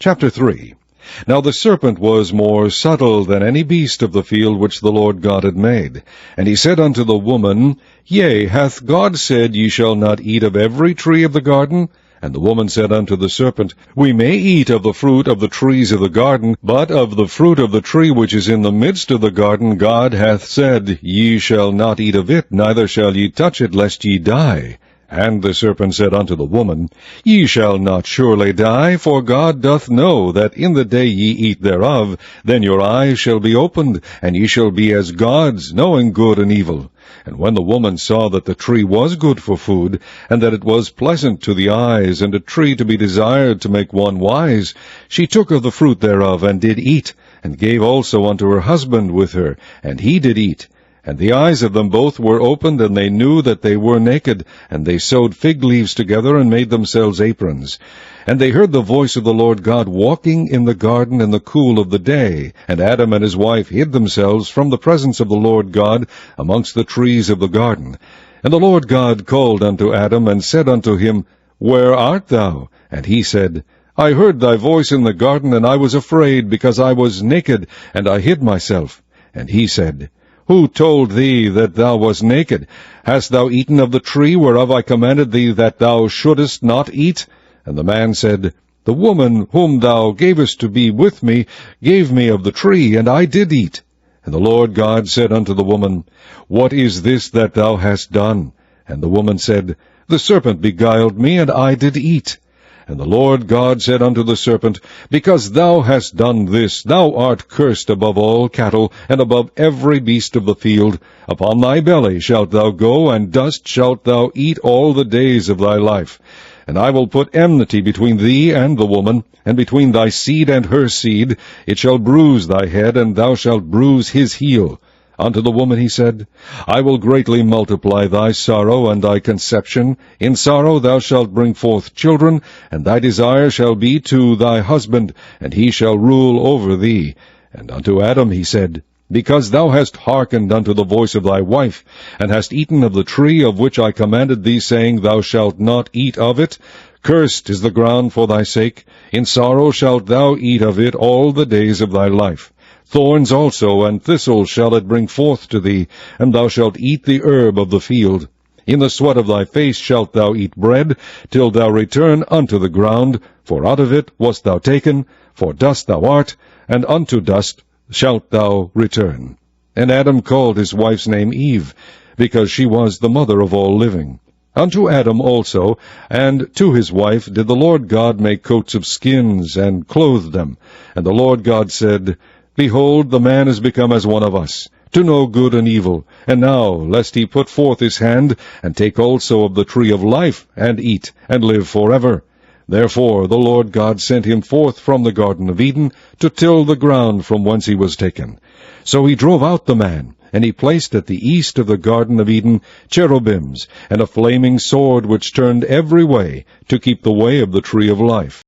Chapter 3. Now the serpent was more subtle than any beast of the field which the Lord God had made. And he said unto the woman, Yea, hath God said, Ye shall not eat of every tree of the garden? And the woman said unto the serpent, We may eat of the fruit of the trees of the garden, but of the fruit of the tree which is in the midst of the garden God hath said, Ye shall not eat of it, neither shall ye touch it, lest ye die. And the serpent said unto the woman, Ye shall not surely die, for God doth know that in the day ye eat thereof, then your eyes shall be opened, and ye shall be as gods, knowing good and evil. And when the woman saw that the tree was good for food, and that it was pleasant to the eyes, and a tree to be desired to make one wise, she took of the fruit thereof, and did eat, and gave also unto her husband with her, and he did eat. And the eyes of them both were opened, and they knew that they were naked, and they sewed fig leaves together, and made themselves aprons. And they heard the voice of the Lord God walking in the garden in the cool of the day. And Adam and his wife hid themselves from the presence of the Lord God amongst the trees of the garden. And the Lord God called unto Adam, and said unto him, Where art thou? And he said, I heard thy voice in the garden, and I was afraid, because I was naked, and I hid myself. And he said, Who told thee that thou wast naked? Hast thou eaten of the tree whereof I commanded thee that thou shouldest not eat? And the man said, The woman whom thou gavest to be with me gave me of the tree, and I did eat. And the Lord God said unto the woman, What is this that thou hast done? And the woman said, The serpent beguiled me, and I did eat. And the Lord God said unto the serpent, Because thou hast done this, thou art cursed above all cattle, and above every beast of the field. Upon thy belly shalt thou go, and dust shalt thou eat all the days of thy life. And I will put enmity between thee and the woman, and between thy seed and her seed. It shall bruise thy head, and thou shalt bruise his heel. Unto the woman he said, I will greatly multiply thy sorrow and thy conception. In sorrow thou shalt bring forth children, and thy desire shall be to thy husband, and he shall rule over thee. And unto Adam he said, Because thou hast hearkened unto the voice of thy wife, and hast eaten of the tree of which I commanded thee, saying, Thou shalt not eat of it, cursed is the ground for thy sake. In sorrow shalt thou eat of it all the days of thy life. Thorns also and thistles shall it bring forth to thee, and thou shalt eat the herb of the field. In the sweat of thy face shalt thou eat bread, till thou return unto the ground, for out of it wast thou taken, for dust thou art, and unto dust shalt thou return. And Adam called his wife's name Eve, because she was the mother of all living. Unto Adam also, and to his wife, did the Lord God make coats of skins, and clothe them. And the Lord God said, Behold, the man is become as one of us, to know good and evil. And now, lest he put forth his hand, and take also of the tree of life, and eat, and live forever. Therefore the Lord God sent him forth from the Garden of Eden, to till the ground from whence he was taken. So he drove out the man, and he placed at the east of the Garden of Eden cherubims, and a flaming sword which turned every way, to keep the way of the tree of life.